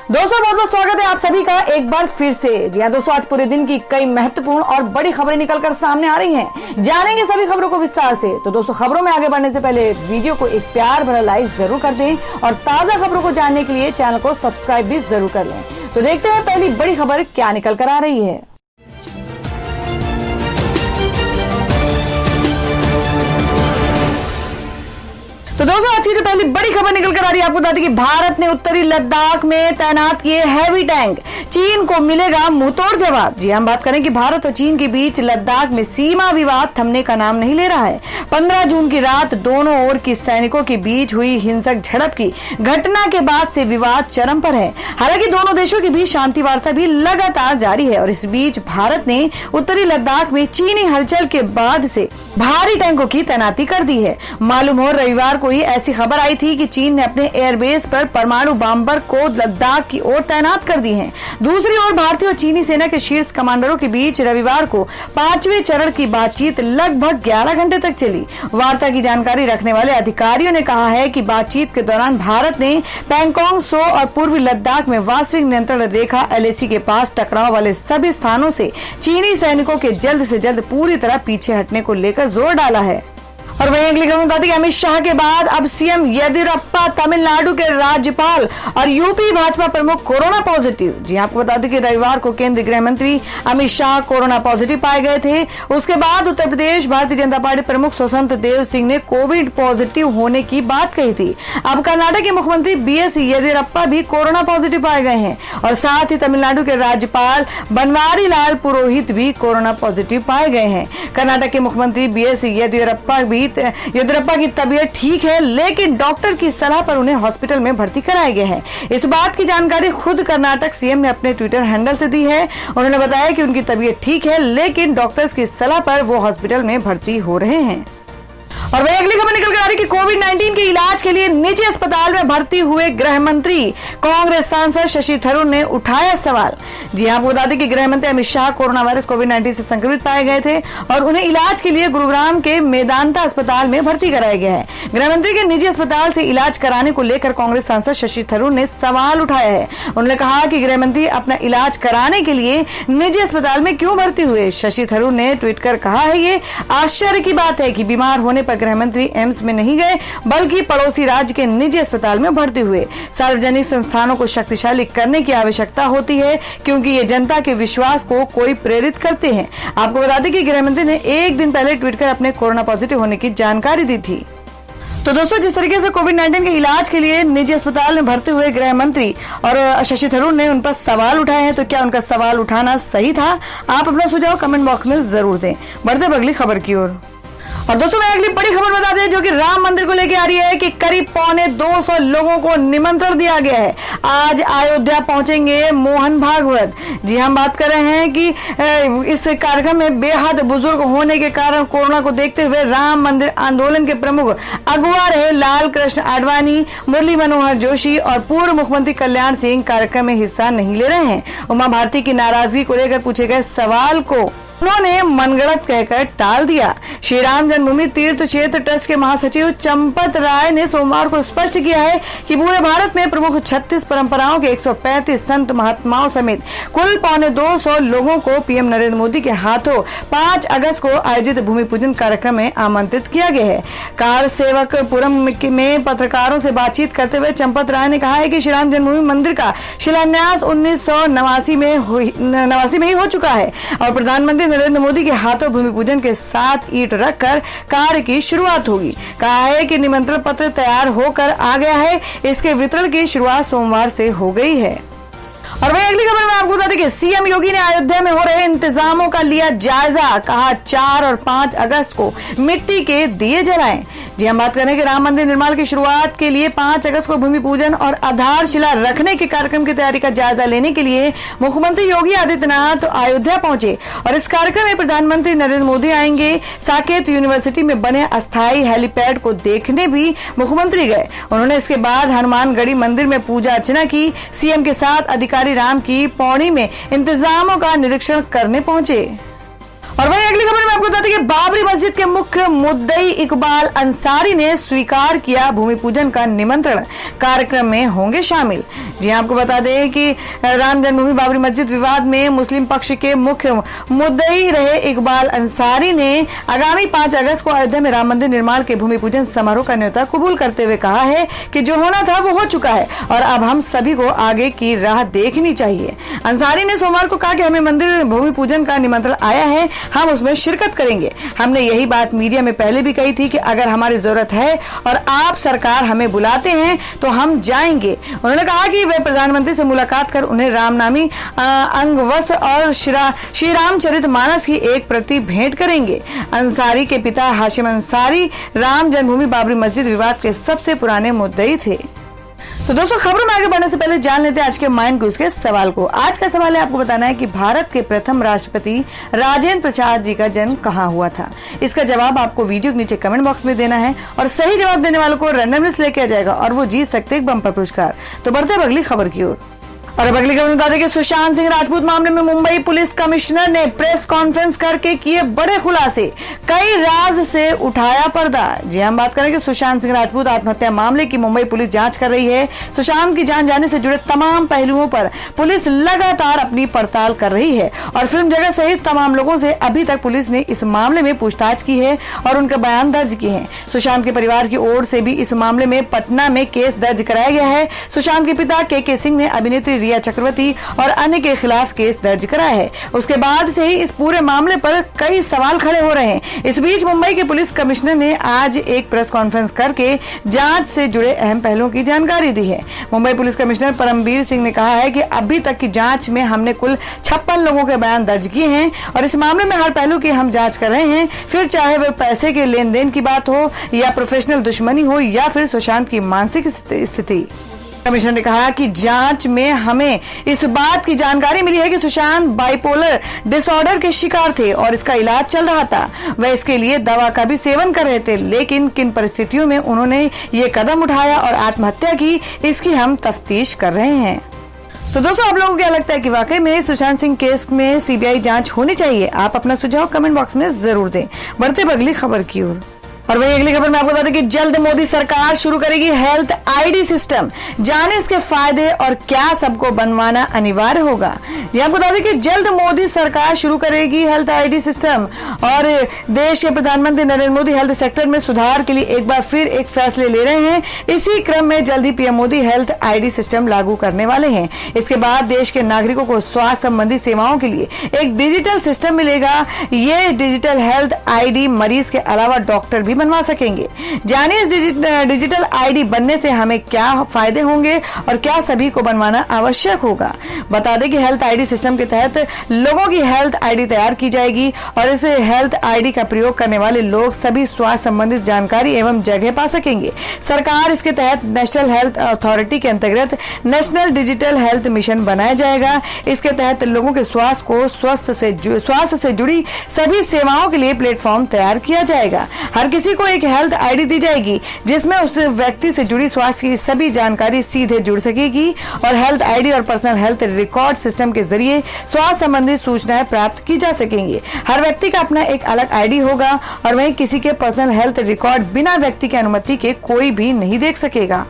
दोस्तों बहुत बहुत स्वागत है आप सभी का एक बार फिर से। जी हाँ दोस्तों, आज पूरे दिन की कई महत्वपूर्ण और बड़ी खबरें निकलकर सामने आ रही हैं। जानेंगे सभी खबरों को विस्तार से। तो दोस्तों, खबरों में आगे बढ़ने से पहले वीडियो को एक प्यार भरा लाइक जरूर कर दें और ताजा खबरों को जानने के लिए चैनल को सब्सक्राइब भी जरूर कर लें। तो देखते हैं पहली बड़ी खबर क्या निकल कर आ रही है। तो दोस्तों, आज की जो पहली बड़ी खबर निकल कर आ रही है, आपको बता दें कि भारत ने उत्तरी लद्दाख में तैनात किए हैवी टैंक, चीन को मिलेगा मुंहतोड़ जवाब। जी हम बात करें कि भारत और चीन के बीच लद्दाख में सीमा विवाद थमने का नाम नहीं ले रहा है। 15 जून की रात दोनों ओर की सैनिकों के बीच हुई हिंसक झड़प की घटना के बाद से विवाद चरम पर है। हालांकि दोनों देशों के बीच शांति वार्ता भी लगातार जारी है और इस बीच भारत ने उत्तरी लद्दाख में चीनी हलचल के बाद से भारी टैंकों की तैनाती कर दी है। मालूम हो रविवार को ही ऐसी खबर आई थी कि चीन ने अपने एयरबेस पर परमाणु बॉम्बर को लद्दाख की ओर तैनात कर दी हैं। दूसरी ओर भारतीय और चीनी सेना के शीर्ष कमांडरों के बीच रविवार को 5वें चरण की बातचीत लगभग 11 घंटे तक चली। वार्ता की जानकारी रखने वाले अधिकारियों ने कहा है कि बातचीत के दौरान भारत ने पैंगोंग त्सो और पूर्वी लद्दाख में वास्तविक नियंत्रण रेखा LAC के पास टकराव वाले सभी स्थानों से चीनी सैनिकों के जल्द से जल्द पूरी तरह पीछे हटने को लेकर जोर डाला है। और वहीं अगली खबर बता दें कि अमित शाह के बाद अब सीएम येदियुरप्पा, तमिलनाडु के राज्यपाल और यूपी भाजपा प्रमुख कोरोना पॉजिटिव। जी आपको बता दें कि रविवार को केंद्रीय गृह मंत्री अमित शाह कोरोना पॉजिटिव पाए गए थे। उसके बाद उत्तर प्रदेश भारतीय जनता पार्टी प्रमुख स्वतंत्र देव सिंह ने कोविड पॉजिटिव होने की बात कही थी। अब कर्नाटक के मुख्यमंत्री BS येदियुरप्पा भी कोरोना पॉजिटिव पाए गए हैं और साथ ही तमिलनाडु के राज्यपाल बनवारीलाल पुरोहित भी कोरोना पॉजिटिव पाए गए हैं। कर्नाटक के मुख्यमंत्री BS येदियुरप्पा की तबीयत ठीक है, लेकिन डॉक्टर की सलाह पर उन्हें हॉस्पिटल में भर्ती कराया गया है। इस बात की जानकारी खुद कर्नाटक सीएम ने अपने ट्विटर हैंडल से दी है। उन्होंने बताया कि उनकी तबीयत ठीक है, लेकिन डॉक्टर्स की सलाह पर वो हॉस्पिटल में भर्ती हो रहे हैं। और वही अगली खबर निकल कर आ रही है कि कोविड-19 के इलाज के लिए निजी अस्पताल में भर्ती हुए गृह मंत्री कांग्रेस सांसद शशि थरूर ने उठाया सवाल। जी आपको बता दें कि गृह मंत्री अमित शाह कोरोना वायरस कोविड-19 से संक्रमित पाए गए थे और उन्हें इलाज के लिए गुरुग्राम के मेदांता अस्पताल में भर्ती कराया गया है। गृह मंत्री के निजी अस्पताल से इलाज कराने को लेकर कांग्रेस सांसद शशि थरूर ने सवाल उठाया है। उन्होंने कहा कि गृह मंत्री अपना इलाज कराने के लिए निजी अस्पताल में क्यों भर्ती हुए। शशि थरूर ने ट्वीट कर कहा है, ये आश्चर्य की बात है कि बीमार होने पर गृह मंत्री एम्स में नहीं गए, बल्कि पड़ोसी राज्य के निजी अस्पताल में भर्ती हुए। सार्वजनिक संस्थानों को शक्तिशाली करने की आवश्यकता होती है, क्योंकि ये जनता के विश्वास को कोई प्रेरित करते हैं। आपको बता दें कि गृह मंत्री ने एक दिन पहले ट्वीट कर अपने कोरोना पॉजिटिव होने की जानकारी दी थी। तो दोस्तों, जिस तरीके से कोविड-19 के इलाज के लिए निजी अस्पताल में भर्ती हुए गृह मंत्री और शशि थरूर ने उन पर सवाल उठाए हैं, तो क्या उनका सवाल उठाना सही था? आप अपना सुझाव कमेंट बॉक्स में जरूर दें। बढ़ते अगली खबर की ओर। और दोस्तों, मैं अगली बड़ी खबर बता दें जो कि राम मंदिर को लेकर आ रही है कि करीब 225 लोगों को निमंत्रण दिया गया है। आज अयोध्या पहुंचेंगे मोहन भागवत। जी हम बात कर रहे हैं कि इस कार्यक्रम में बेहद बुजुर्ग होने के कारण कोरोना को देखते हुए राम मंदिर आंदोलन के प्रमुख अगुवा रहे लाल कृष्ण आडवाणी, मुरली मनोहर जोशी और पूर्व मुख्यमंत्री कल्याण सिंह कार्यक्रम में हिस्सा नहीं ले रहे हैं। उमा भारती की नाराजगी को लेकर पूछे गए सवाल को उन्होंने मनगढ़ंत कहकर टाल दिया। श्री राम जन्मभूमि तीर्थ क्षेत्र ट्रस्ट के महासचिव चंपत राय ने सोमवार को स्पष्ट किया है कि पूरे भारत में प्रमुख 36 परंपराओं के 135 संत महात्माओं समेत कुल 225 लोगों को पीएम नरेंद्र मोदी के हाथों 5 अगस्त को आयोजित भूमि पूजन कार्यक्रम में आमंत्रित किया गया है। कार सेवकपुरम में पत्रकारों से बातचीत करते हुए चंपत राय ने कहा है कि श्री राम जन्मभूमि मंदिर का शिलान्यास 1989 में ही हो चुका है और प्रधानमंत्री नरेंद्र मोदी के हाथों भूमि पूजन के साथ ईंट रखकर कार्य की शुरुआत होगी। कहा है कि निमंत्रण पत्र तैयार होकर आ गया है, इसके वितरण की शुरुआत सोमवार से हो गई है। और वही अगली खबर में आपको बता दें कि सीएम योगी ने अयोध्या में हो रहे इंतजामों का लिया जायजा। कहा 4 और 5 अगस्त को मिट्टी के दिए जलाएं। जी हम बात करें कि राम मंदिर निर्माण की शुरुआत के लिए 5 अगस्त को भूमि पूजन और आधारशिला रखने के कार्यक्रम की तैयारी का जायजा लेने के लिए मुख्यमंत्री योगी आदित्यनाथ अयोध्या पहुंचे और इस कार्यक्रम में प्रधानमंत्री नरेंद्र मोदी आएंगे। साकेत यूनिवर्सिटी में बने अस्थायी हेलीपैड को देखने भी मुख्यमंत्री गए। उन्होंने इसके बाद हनुमानगढ़ी मंदिर में पूजा अर्चना की। सीएम के साथ अधिकारी राम की पौड़ी में इंतजामों का निरीक्षण करने पहुंचे। और वहीं अगली खबर में आपको बता दें कि बाबरी मस्जिद के मुख्य मुद्दई इकबाल अंसारी ने स्वीकार किया भूमि पूजन का निमंत्रण, कार्यक्रम में होंगे शामिल। जी आपको बता दें कि राम जन्मभूमि बाबरी मस्जिद विवाद में मुस्लिम पक्ष के मुख्य मुद्दई रहे इकबाल अंसारी ने आगामी 5 अगस्त को अयोध्या में राम मंदिर निर्माण के भूमि पूजन समारोह का न्योता कबूल करते हुए कहा है कि जो होना था वो हो चुका है और अब हम सभी को आगे की राह देखनी चाहिए। अंसारी ने सोमवार को कहा कि हमें मंदिर भूमि पूजन का निमंत्रण आया है, हम उसमें शिरकत करेंगे। हमने यही बात मीडिया में पहले भी कही थी कि अगर हमारी जरूरत है और आप सरकार हमें बुलाते हैं तो हम जाएंगे। उन्होंने कहा कि वे प्रधानमंत्री से मुलाकात कर उन्हें रामनामी अंगवस्त्र और श्री रामचरितमानस की एक प्रति भेंट करेंगे। अंसारी के पिता हाशिम अंसारी राम जन्मभूमि बाबरी मस्जिद विवाद के सबसे पुराने मुद्दई थे। तो दोस्तों, खबरों में आगे बढ़ने से पहले जान लेते हैं आज के माइंड क्विज के सवाल को। आज का सवाल है, आपको बताना है कि भारत के प्रथम राष्ट्रपति राजेंद्र प्रसाद जी का जन्म कहां हुआ था। इसका जवाब आपको वीडियो के नीचे कमेंट बॉक्स में देना है और सही जवाब देने वालों को रैंडम लिस्ट लेके आ जाएगा और वो जीत सकते हैं बम्पर पुरस्कार। तो बढ़ते हैं अगली खबर की ओर। और अब अगली खबर बता दें कि सुशांत सिंह राजपूत मामले में मुंबई पुलिस कमिश्नर ने प्रेस कॉन्फ्रेंस करके किए बड़े खुलासे, कई राज से उठाया पर्दा। जी हम बात करें कि सुशांत सिंह राजपूत आत्महत्या मामले की मुंबई पुलिस जांच कर रही है। सुशांत की जान जाने से जुड़े तमाम पहलुओं पर पुलिस लगातार अपनी पड़ताल कर रही है और फिल्म जगत सहित तमाम लोगों से अभी तक पुलिस ने इस मामले में पूछताछ की है और उनके बयान दर्ज किए हैं। सुशांत के परिवार की ओर से भी इस मामले में पटना में केस दर्ज कराया गया है। सुशांत के पिता के सिंह ने अभिनेत्री रिया चक्रवर्ती और अन्य के खिलाफ केस दर्ज कराया है। उसके बाद से ही इस पूरे मामले पर कई सवाल खड़े हो रहे हैं। इस बीच मुंबई के पुलिस कमिश्नर ने आज एक प्रेस कॉन्फ्रेंस करके जांच से जुड़े अहम पहलुओं की जानकारी दी है। मुंबई पुलिस कमिश्नर परमबीर सिंह ने कहा है कि अभी तक की जांच में हमने कुल 56 लोगों के बयान दर्ज किए हैं और इस मामले में हर पहलू की हम जांच कर रहे हैं, फिर चाहे वह पैसे के लेन देन की बात हो या प्रोफेशनल दुश्मनी हो या फिर सुशांत की मानसिक स्थिति। कमिश्नर ने कहा कि जांच में हमें इस बात की जानकारी मिली है कि सुशांत बाइपोलर डिसऑर्डर के शिकार थे और इसका इलाज चल रहा था। वह इसके लिए दवा का भी सेवन कर रहे थे, लेकिन किन परिस्थितियों में उन्होंने ये कदम उठाया और आत्महत्या की, इसकी हम तफ्तीश कर रहे हैं। तो दोस्तों, आप लोगों को क्या लगता है कि वाकई में सुशांत सिंह केस में सीबीआई जांच होनी चाहिए? आप अपना सुझाव कमेंट बॉक्स में जरूर दें। बढ़ते अगली खबर की ओर। और वही अगली खबर में आपको बता दें कि जल्द मोदी सरकार शुरू करेगी हेल्थ आईडी सिस्टम, जाने इसके फायदे और क्या सबको बनवाना अनिवार्य होगा। जी आपको बता दें कि जल्द मोदी सरकार शुरू करेगी हेल्थ आईडी सिस्टम और देश के प्रधानमंत्री नरेंद्र मोदी हेल्थ सेक्टर में सुधार के लिए एक बार फिर एक फैसले ले रहे हैं। इसी क्रम में जल्द ही PM Modi health ID system लागू करने वाले हैं। इसके बाद देश के नागरिकों को स्वास्थ्य संबंधी सेवाओं के लिए एक डिजिटल सिस्टम मिलेगा। ये डिजिटल हेल्थ आईडी मरीज के अलावा डॉक्टर भी बनवा सकेंगे। जानिए इस डिजिटल आईडी बनने से हमें क्या फायदे होंगे और क्या सभी को बनवाना आवश्यक होगा। बता दें कि हेल्थ आईडी सिस्टम के तहत लोगों की हेल्थ आईडी तैयार की जाएगी और इस हेल्थ आईडी का प्रयोग करने वाले लोग सभी स्वास्थ्य संबंधित जानकारी एवं जगह पा सकेंगे। सरकार इसके तहत नेशनल हेल्थ अथॉरिटी के अंतर्गत नेशनल डिजिटल हेल्थ मिशन बनाया जाएगा। इसके तहत लोगों के स्वास्थ्य को स्वास्थ्य से जुड़ी सभी सेवाओं के लिए प्लेटफॉर्म तैयार किया जाएगा। हर किसी को एक हेल्थ आईडी दी जाएगी जिसमें उस व्यक्ति से जुड़ी स्वास्थ्य की सभी जानकारी सीधे जुड़ सकेगी और हेल्थ आईडी और पर्सनल हेल्थ रिकॉर्ड सिस्टम के जरिए स्वास्थ्य संबंधी सूचनाएं प्राप्त की जा सकेंगी। हर व्यक्ति का अपना एक अलग आईडी होगा और वहीं किसी के पर्सनल हेल्थ रिकॉर्ड बिना व्यक्ति की अनुमति के कोई भी नहीं देख सकेगा।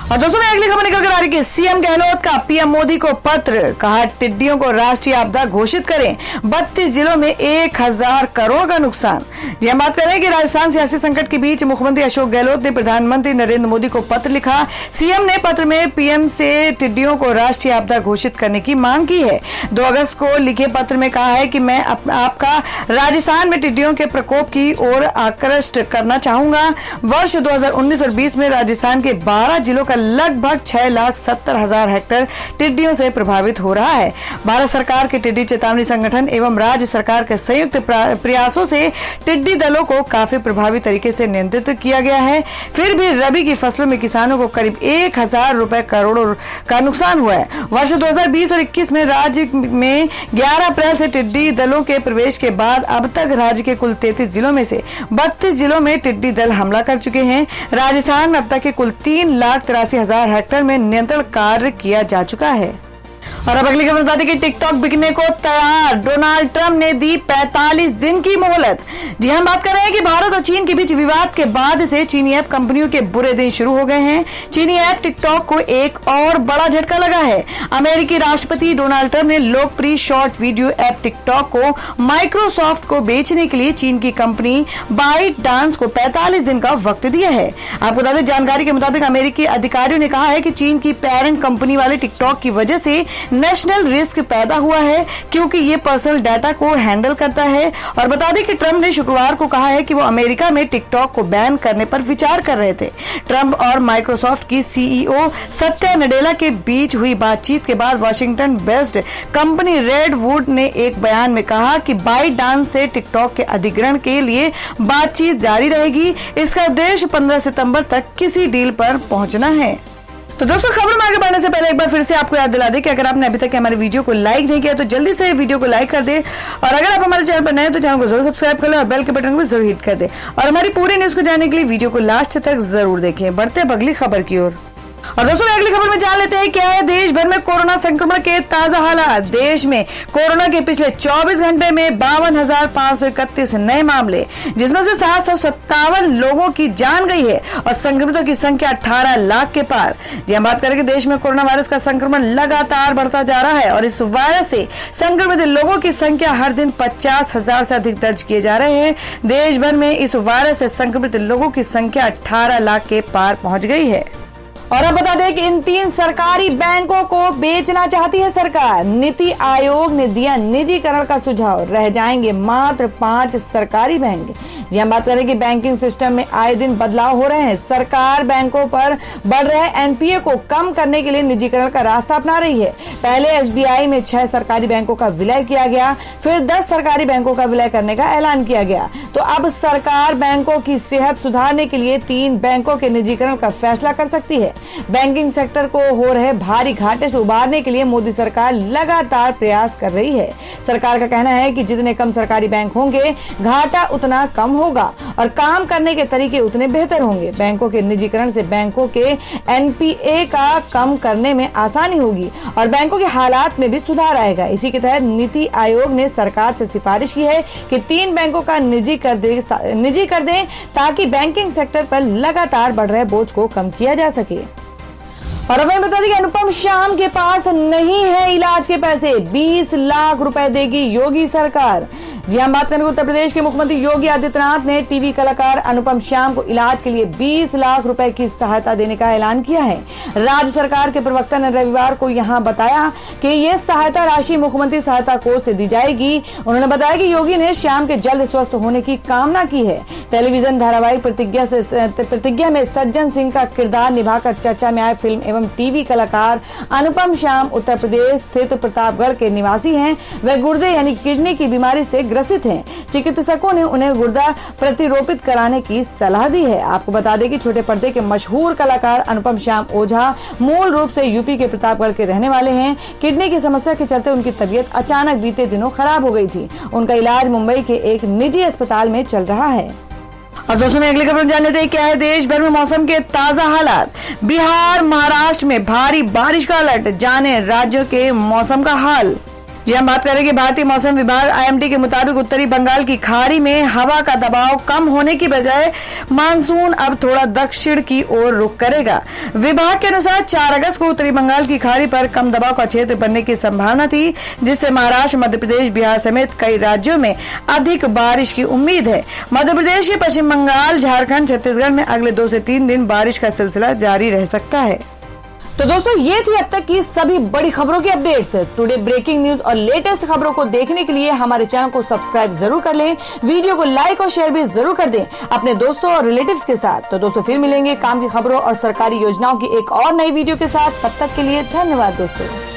और दोस्तों, मैं अगली खबर निकल कर आ रही है। सीएम गहलोत का पीएम मोदी को पत्र, कहा टिड्डियों को राष्ट्रीय आपदा घोषित करें, 32 जिलों में 1000 करोड़ का नुकसान। जी हम बात करें कि राजस्थान सियासी संकट के बीच मुख्यमंत्री अशोक गहलोत ने प्रधानमंत्री नरेंद्र मोदी को पत्र लिखा। सीएम ने पत्र में पीएम से टिड्डियों को राष्ट्रीय आपदा घोषित करने की मांग की है। 2 अगस्त को लिखे पत्र में कहा है कि मैं आपका राजस्थान में टिड्डियों के प्रकोप की ओर आकृष्ट करना चाहूंगा। वर्ष 2019 और 20 में राजस्थान के 12 जिलों का लगभग 6,70,000 हेक्टेयर टिड्डियों से प्रभावित हो रहा है। भारत सरकार के टिड्डी चेतावनी संगठन एवं राज्य सरकार के संयुक्त प्रयासों से टिड्डी दलों को काफी प्रभावी तरीके से नियंत्रित किया गया है। फिर भी रबी की फसलों में किसानों को करीब 1000 रुपए करोड़ का नुकसान हुआ है। वर्ष 2020 और 21 में राज्य में 11 अप्रैल से टिड्डी दलों के प्रवेश के बाद अब तक राज्य के कुल 33 जिलों में से 32 जिलों में टिड्डी दल हमला कर चुके हैं। राजस्थान में अब तक के कुल 3,83,000 हेक्टेयर में नियंत्रण कार्य किया जा चुका है। और अब अगली खबर बता दें कि टिकटॉक बिकने को तैयार, डोनाल्ड ट्रंप ने दी 45 दिन की मोहलत। जी हम बात कर रहे हैं कि भारत और चीन के बीच विवाद के बाद से चीनी ऐप कंपनियों के बुरे दिन शुरू हो गए हैं। चीनी ऐप टिकटॉक को एक और बड़ा झटका लगा है। अमेरिकी राष्ट्रपति डोनाल्ड ट्रंप ने लोकप्रिय शॉर्ट वीडियो ऐप टिकटॉक को माइक्रोसॉफ्ट को बेचने के लिए चीन की कंपनी बाइट डांस को 45 दिन का वक्त दिया है। आपको बता दें, जानकारी के मुताबिक अमेरिकी अधिकारियों ने कहा है कि चीन की पेरेंट कंपनी वाले टिकटॉक की वजह से नेशनल रिस्क पैदा हुआ है, क्योंकि ये पर्सनल डाटा को हैंडल करता है। और बता दें कि ट्रंप ने शुक्रवार को कहा है कि वो अमेरिका में टिकटॉक को बैन करने पर विचार कर रहे थे। ट्रंप और माइक्रोसॉफ्ट की सीईओ सत्या नडेला के बीच हुई बातचीत के बाद वाशिंगटन बेस्ड कंपनी रेडवुड ने एक बयान में कहा कि बाइट डांस से टिकटॉक के अधिग्रहण के लिए बातचीत जारी रहेगी। इसका उद्देश्य 15 सितंबर तक किसी डील पर पहुंचना है। तो दोस्तों, खबर में आगे बढ़ने से पहले एक बार फिर से आपको याद दिला दें कि अगर आपने अभी तक हमारे वीडियो को लाइक नहीं किया तो जल्दी से वीडियो को लाइक कर दें, और अगर आप हमारे चैनल पर नए हैं तो चैनल को जरूर सब्सक्राइब कर लें और बेल के बटन को जरूर हिट कर दें, और हमारी पूरी न्यूज को जानने के लिए वीडियो को लास्ट तक जरूर देखें। बढ़ते हैं अगली खबर की ओर। और दोस्तों, अगली खबर में जान लेते हैं क्या है देश भर में कोरोना संक्रमण के ताजा हालात। देश में कोरोना के पिछले 24 घंटे में 52,531 नए मामले, जिसमें से 757 लोगों की जान गई है और संक्रमितों की संख्या 18 लाख के पार। जी हम बात करें कि देश में कोरोना वायरस का संक्रमण लगातार बढ़ता जा रहा है और इस वायरस से संक्रमित लोगों की संख्या हर दिन 50,000 से अधिक दर्ज किए जा रहे हैं। देश भर में इस वायरस से संक्रमित लोगों की संख्या 18 लाख के पार पहुंच गई है। और अब बता दें कि इन 3 सरकारी बैंकों को बेचना चाहती है सरकार। नीति आयोग ने दिया निजीकरण का सुझाव, रह जाएंगे मात्र 5 सरकारी बैंक। जी हम बात करें कि बैंकिंग सिस्टम में आए दिन बदलाव हो रहे हैं। सरकार बैंकों पर बढ़ रहे एनपीए को कम करने के लिए निजीकरण का रास्ता अपना रही है। पहले एसबीआई में 6 सरकारी बैंकों का विलय किया गया, फिर 10 सरकारी बैंकों का विलय करने का ऐलान किया गया। तो अब सरकार बैंकों की सेहत सुधारने के लिए 3 बैंकों के निजीकरण का फैसला कर सकती है। बैंकिंग सेक्टर को हो रहे भारी घाटे से उबारने के लिए मोदी सरकार लगातार प्रयास कर रही है। सरकार का कहना है कि जितने कम सरकारी बैंक होंगे, घाटा उतना कम होगा और काम करने के तरीके उतने बेहतर होंगे। बैंकों के निजीकरण से बैंकों के एनपीए का कम करने में आसानी होगी और बैंकों के हालात में भी सुधार आएगा। इसी के तहत नीति आयोग ने सरकार से सिफारिश की है कि 3 बैंकों का निजी कर दें ताकि बैंकिंग सेक्टर पर लगातार बढ़ रहे बोझ को कम किया जा सके। और अब बता दें कि अनुपम श्याम के पास नहीं है इलाज के पैसे, 20 लाख रुपए देगी योगी सरकार। जी हम बात करें उत्तर प्रदेश के मुख्यमंत्री योगी आदित्यनाथ ने टीवी कलाकार अनुपम श्याम को इलाज के लिए 20 लाख रुपए की सहायता देने का ऐलान किया है। राज्य सरकार के प्रवक्ता ने रविवार को यहां बताया कि यह सहायता राशि मुख्यमंत्री सहायता कोष से दी जाएगी। उन्होंने बताया कि योगी ने श्याम के जल्द स्वस्थ होने की कामना की है। टेलीविजन धारावाहिक प्रतिज्ञा में सज्जन सिंह का किरदार निभाकर चर्चा में आए फिल्म एवं टीवी कलाकार अनुपम श्याम उत्तर प्रदेश स्थित प्रतापगढ़ के निवासी हैं। वे गुर्दे यानी किडनी की बीमारी से ग्रसित हैं। चिकित्सकों ने उन्हें गुर्दा प्रतिरोपित कराने की सलाह दी है। आपको बता दें कि छोटे पर्दे के मशहूर कलाकार अनुपम श्याम ओझा मूल रूप से यूपी के प्रतापगढ़ के रहने वाले हैं। किडनी की समस्या के चलते उनकी तबीयत अचानक बीते दिनों खराब हो गई थी। उनका इलाज मुंबई के एक निजी अस्पताल में चल रहा है। और दोस्तों, में अगली खबर जान लेते हैं क्या है देश भर में मौसम के ताजा हालात। बिहार, महाराष्ट्र में भारी बारिश का अलर्ट, जाने राज्यों के मौसम का हाल। जी हम बात करेंगे भारतीय मौसम विभाग आईएमडी के मुताबिक उत्तरी बंगाल की खाड़ी में हवा का दबाव कम होने की बजाय मानसून अब थोड़ा दक्षिण की ओर रुख करेगा। विभाग के अनुसार 4 अगस्त को उत्तरी बंगाल की खाड़ी पर कम दबाव का क्षेत्र बनने की संभावना थी, जिससे महाराष्ट्र, मध्य प्रदेश, बिहार समेत कई राज्यों में अधिक बारिश की उम्मीद है। मध्य प्रदेश के पश्चिम बंगाल, झारखंड, छत्तीसगढ़ में अगले 2 से 3 दिन बारिश का सिलसिला जारी रह सकता है। तो दोस्तों, ये थी अब तक की सभी बड़ी खबरों की अपडेट्स। टुडे ब्रेकिंग न्यूज और लेटेस्ट खबरों को देखने के लिए हमारे चैनल को सब्सक्राइब जरूर कर लें। वीडियो को लाइक और शेयर भी जरूर कर दें अपने दोस्तों और रिलेटिव्स के साथ। तो दोस्तों, फिर मिलेंगे काम की खबरों और सरकारी योजनाओं की एक और नई वीडियो के साथ। तब तक के लिए धन्यवाद दोस्तों।